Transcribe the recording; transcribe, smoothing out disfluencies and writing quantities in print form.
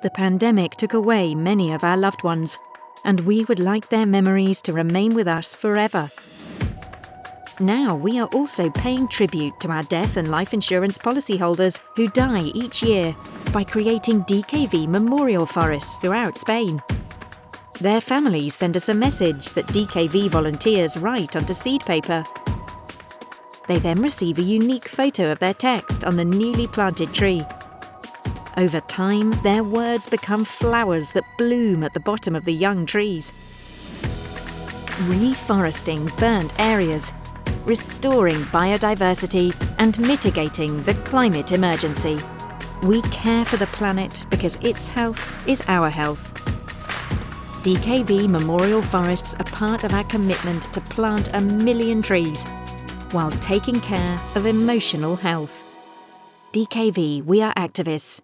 The pandemic took away many of our loved ones, and we would like their memories to remain with us forever. Now we are also paying tribute to our death and life insurance policyholders who die each year by creating DKV memorial forests throughout Spain. Their families send us a message that DKV volunteers write onto seed paper. They then receive a unique photo of their text on the newly planted tree. Over time, their words become flowers that bloom at the bottom of the young trees. Reforesting burnt areas, restoring biodiversity and mitigating the climate emergency. We care for the planet because its health is our health. DKV Memorial Forests are part of our commitment to plant 1 million trees while taking care of emotional health. DKV, we are activists.